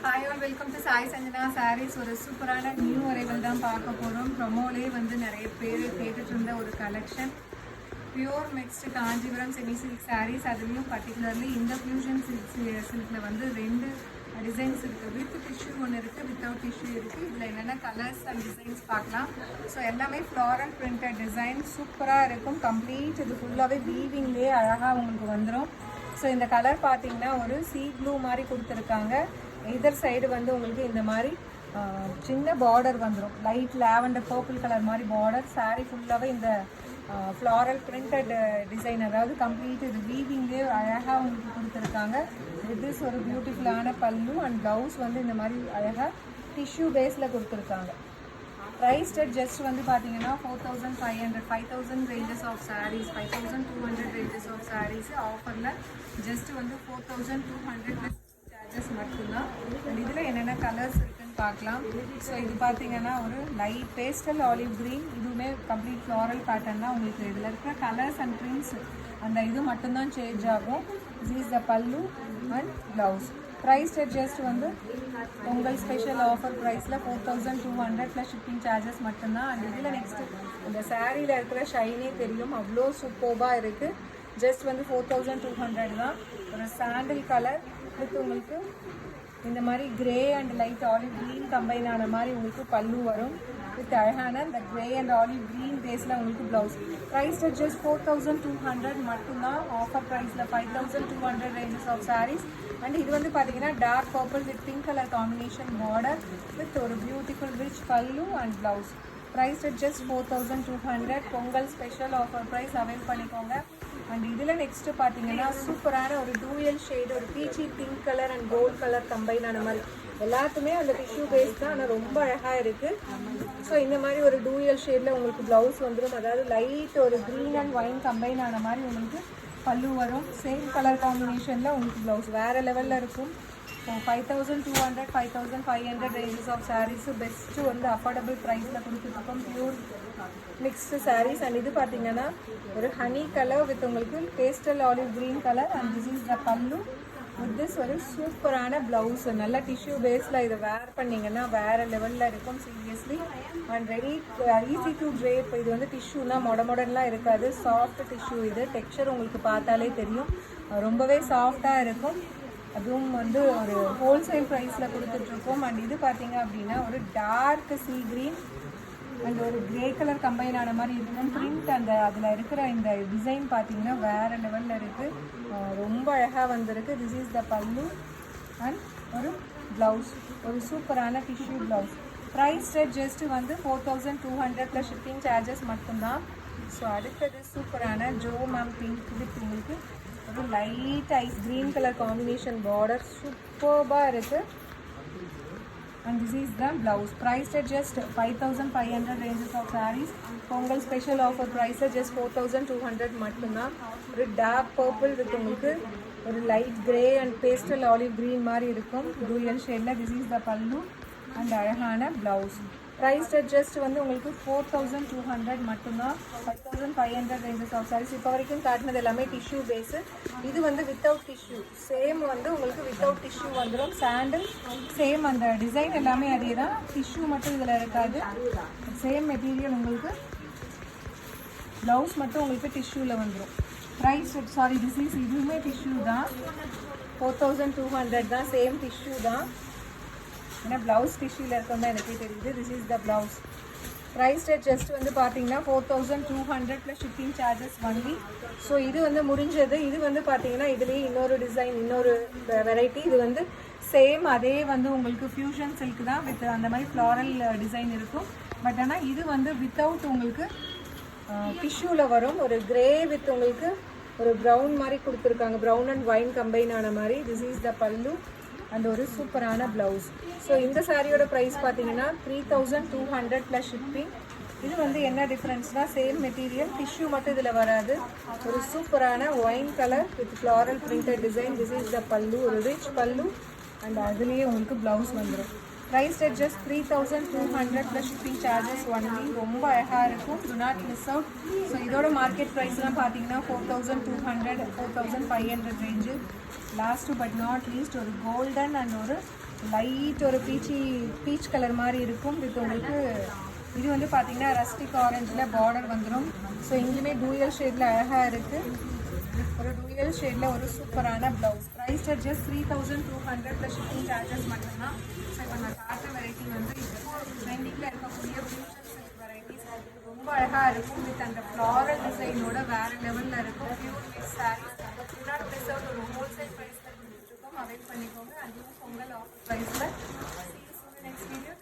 Hi all, welcome to Sai Sanjana Sarees. ஒரு சூப்பரான new arrival தான் பார்க்க போகிறோம். ப்ரொமோலே வந்து நிறைய பேர் கேட்டுட்டு இருந்த ஒரு collection pure mixed Kanchipuram semi silk sarees. அதுலேயும் பர்டிகுலர்லி இந்த ஃபியூஷன் சில்கில் வந்து ரெண்டு டிசைன்ஸ் இருக்குது. வித் டிஷ்யூ ஒன்று இருக்குது, வித்தவுட் டிஷ்யூ இருக்குது. இதில் என்னென்ன கலர்ஸ் அண்ட் டிசைன்ஸ் பார்க்கலாம். ஸோ எல்லாமே ஃப்ளாரல் பிரிண்டட் டிசைன் சூப்பராக இருக்கும். கம்ப்ளீட் இது ஃபுல்லாகவே வீவிங்லேயே அழகாக உங்களுக்கு வந்துடும். ஸோ இந்த கலர் பார்த்தீங்கன்னா ஒரு சீ ப்ளூ மாதிரி கொடுத்துருக்காங்க. இதர் சைடு வந்து உங்களுக்கு இந்த மாதிரி சின்ன பார்டர் வந்துடும். லைட் லாவெண்டர் பர்பிள் கலர் மாதிரி பார்டர். சாரீ ஃபுல்லாகவே இந்த ஃப்ளாரல் பிரிண்டட் டிசைன், அதாவது கம்ப்ளீட் இது வீவிங்லேயே அழகாக உங்களுக்கு கொடுத்துருக்காங்க. இது ஒரு பியூட்டிஃபுல்லான பல்லு அண்ட் ப்ளவுஸ் வந்து இந்த மாதிரி அழகாக டிஷ்யூ பேஸில் கொடுத்துருக்காங்க. ப்ரைஸ் ஜஸ்ட் வந்து பார்த்தீங்கன்னா 4500 5000 ranges of sarees, 5200 ranges of sarees ஆஃபரில் ஜஸ்ட் வந்து 4200 ப்ளஸ் சார்ஜஸ் மட்டும்தான். அண்ட் இதில் என்னென்ன கலர்ஸ் இருக்குதுன்னு பார்க்கலாம். ஸோ இது பார்த்தீங்கன்னா ஒரு லைட் பேஸ்டல் ஆலிவ் க்ரீன், இதுவுமே கம்ப்ளீட் ஃப்ளாரல் பேட்டர்ன் தான். உங்களுக்கு இதில் இருக்கிற கலர்ஸ் அண்ட் பிரிண்ட்ஸ் அந்த இது மட்டும்தான் சேஞ்ச் ஆகும். திஸ் இஸ் த பல்லு அண்ட் ப்ளவுஸ். ப்ரைஸ் ஜஸ்ட் வந்து உங்கள் ஸ்பெஷல் ஆஃபர் ப்ரைஸில் 4200 ப்ளஸ் ஷிப்பிங் சார்ஜஸ் மட்டும்தான். அண்ட் இதில் நெக்ஸ்ட்டு இந்த சாரியில் இருக்கிற ஷைனே தெரியும், அவ்வளோ சூப்பர்பாக இருக்குது. ஜஸ்ட் வந்து 4200 தான். ஒரு சாண்டில் கலர் வித் உங்களுக்கு இந்த மாதிரி grey and light olive green combine ஆன மாதிரி உங்களுக்கு பல்லு வரும். வித் அழகான இந்த கிரே அண்ட் ஆலிவ் க்ரீன் பேஸில் உங்களுக்கு ப்ளவுஸ். ப்ரைஸ் ஜஸ்ட் 4200 மட்டும்தான். ஆஃபர் ப்ரைஸில் 5200 ரேஞ்சஸ் ஆஃப் சாரீஸ். அண்ட் இது வந்து பார்த்தீங்கன்னா dark purple with pink colour combination border with ஒரு beautiful rich pallu and blouse. Price just 4200. Pongal special offer price avail பண்ணிக்கோங்க. அண்ட் இதில் நெக்ஸ்ட்டு பார்த்தீங்கன்னா சூப்பரான ஒரு டூயல் ஷேடு, ஒரு peachy pink colour and gold colour combine ஆன மாதிரி. எல்லாத்துமே அந்த டிஷ்யூ பேஸ் தான், ஆனால் ரொம்ப அழகாக இருக்குது. ஸோ இந்த மாதிரி ஒரு டூயல் ஷேடில் உங்களுக்கு ப்ளவுஸ் வந்துடும். அதாவது லைட் ஒரு க்ரீன் அண்ட் ஒயின் கம்பைன் ஆன மாதிரி உங்களுக்கு பல்லு வரும். சேம் கலர் காம்பினேஷனில் உங்களுக்கு ப்ளவுஸ் வேறு லெவலில் இருக்கும். So 5200 5500 ranges of sarees best வந்து அஃபோர்டபுள் ப்ரைஸில் கொடுத்துட்ருக்கோம். Pure mixed sarees. அண்ட் இது பார்த்தீங்கன்னா ஒரு ஹனி கலர் வித் உங்களுக்கு pastel olive green colour and this is the pallu with this ஒரு சூப்பரான ப்ளவுஸ். நல்ல டிஷ்யூ பேஸில் இதை வேர் பண்ணிங்கன்னா வேறு லெவலில் இருக்கும் seriously. And ready easy to drape. இது வந்து டிஷ்யூலாம் மொடலாம் இருக்காது, சாஃப்ட் டிஷ்யூ. இது டெக்ஸ்சர் உங்களுக்கு பார்த்தாலே தெரியும், ரொம்பவே சாஃப்டாக இருக்கும். அதுவும் வந்து ஒரு ஹோல்சேல் ப்ரைஸில் கொடுத்துட்ருக்கோம். அண்ட் இது பார்த்தீங்க அப்படின்னா ஒரு டார்க் சீ க்ரீன் அண்ட் ஒரு கிரே கலர் கம்பைன் ஆன மாதிரி இருக்கும். பிரிண்ட் அந்த அதில் இருக்கிற இந்த டிசைன் பார்த்தீங்கன்னா வேறு லெவலில் இருக்குது, ரொம்ப அழகாக வந்திருக்கு. திஸ் இஸ் த பல்லு அண்ட் ஒரு ப்ளவுஸ், ஒரு சூப்பரான டிஷ்யூ ப்ளவுஸ். ப்ரைஸ் ஜஸ்ட் வந்து 4200 ப்ளஸ் ஷிப்பிங் சார்ஜஸ் மட்டும்தான். ஸோ அடுத்தது சூப்பரான ஜோ மேம் பிங்க் வித் உங்களுக்கு ஒரு light ice green colour combination border சூப்பர்பாக இருக்குது. And this is the blouse. Price just 5500 ranges of saris. Pongal special offer ப்ரைஸை ஜஸ்ட் 4200 மட்டும்தான். ஒரு டார்க் பர்பிள் வித் உங்களுக்கு ஒரு light grey and pastel olive green மாதிரி இருக்கும் டூயல் ஷேடில். திஸ் இஸ் த பல்லு அண்ட் அழகான ப்ளவுஸ். ப்ரைஸ் ஜஸ்ட் வந்து உங்களுக்கு 4200 மட்டும்தான். 5500 ரேஞ்சஸ் ஆஃப் சாரீஸ். இப்போ வரைக்கும் காட்டினது எல்லாமே டிஷ்யூ பேஸு. இது வந்து வித்தவுட் டிஷ்யூ. சேம் வந்து உங்களுக்கு வித்தவுட் டிஷ்யூ வந்துடும். சாண்டில் சேம் அந்த டிசைன் எல்லாமே அதே தான், டிஷ்யூ மட்டும் இதில் இருக்காது. சேம் மெட்டீரியல் உங்களுக்கு ப்ளவுஸ் மட்டும் உங்களுக்கு டிஷ்யூவில் வந்துடும். ப்ரைஸ் சாரி இதுவுமே டிஷ்யூ தான். 4200 தான், சேம் டிஷ்யூ தான். ஏன்னா ப்ளவுஸ் டிஷ்யூவில் இருக்கோம் தான் எனக்கே தெரியுது. This is the blouse. Price just வந்து பார்த்தீங்கன்னா 4200 plus shipping charges only. So இது வந்து முடிஞ்சது. இது வந்து பார்த்தீங்கன்னா இதுலேயே இன்னொரு டிசைன், இன்னொரு வெரைட்டி. இது வந்து சேம் அதே வந்து உங்களுக்கு ஃபியூஷன் சில்க் தான் வித் அந்த மாதிரி ஃப்ளாரல் டிசைன் இருக்கும். பட் ஆனால் இது வந்து வித்தவுட் உங்களுக்கு டிஷ்யூவில் வரும். ஒரு கிரே வித் உங்களுக்கு ஒரு ப்ரௌன் மாதிரி கொடுத்துருக்காங்க, ப்ரௌன் அண்ட் ஒயின் கம்பைன் ஆன மாதிரி. திஸ் இஸ் த பல்லு அண்ட் ஒரு சூப்பரான ப்ளவுஸ். ஸோ இந்த சாரியோட ப்ரைஸ் பார்த்தீங்கன்னா 3200 ப்ளஸ் ஷிப்பிங். இது வந்து என்ன டிஃப்ரென்ஸ்னால் சேம் மெட்டீரியல், டிஷ்யூ மட்டும் இதில் வராது. ஒரு சூப்பரான wine colour with floral printed design. This is the pallu, ஒரு ரிச் பல்லு அண்ட் அதுலேயே உங்களுக்கு ப்ளவுஸ் வந்துடும். Price just 3200 plus shipping charges only. ரொம்ப அழகாக இருக்கும், do not miss out. So இதோட மார்க்கெட் ப்ரைஸ்லாம் பார்த்தீங்கன்னா 4200 4500 range. Last but not least ஒரு கோல்டன் அண்ட் ஒரு லைட் ஒரு பீச் கலர் மாதிரி இருக்கும். வித் உங்களுக்கு இது வந்து பார்த்தீங்கன்னா ரஸ்டிக் ஆரஞ்சில் பார்டர் வந்துடும். ஸோ இங்கேயுமே டூயல் ஷேடில் அழகாக இருக்குது. ஒரு டூயல் ஷேடில் ஒரு சூப்பரான blouse. Price just 3200 plus shipping charges மட்டும்தான். ஸோ இப்போ நான் காட்டுற வெரைட்டி வந்து இப்போ ட்ரெண்டிங்கில் இருக்கக்கூடிய ஃபியூஷன் சில்க் வெரைட்டிஸ் ரொம்ப அழகாக இருக்கும். வித் அந்த ஃப்ளாரல் டிசைனோட வேறு லெவலில் இருக்கும். பியூர் மிக்ஸ் சாரீஸ் முன்னாடி மிஸ் அவுட் ஒரு ஹோல்சேல் ப்ரைஸில் கொடுத்துட்ருக்கோம். அவைல் பண்ணிக்கோங்க. அதுவும் பொங்கல் ஆஃபர் ப்ரைஸில். Next video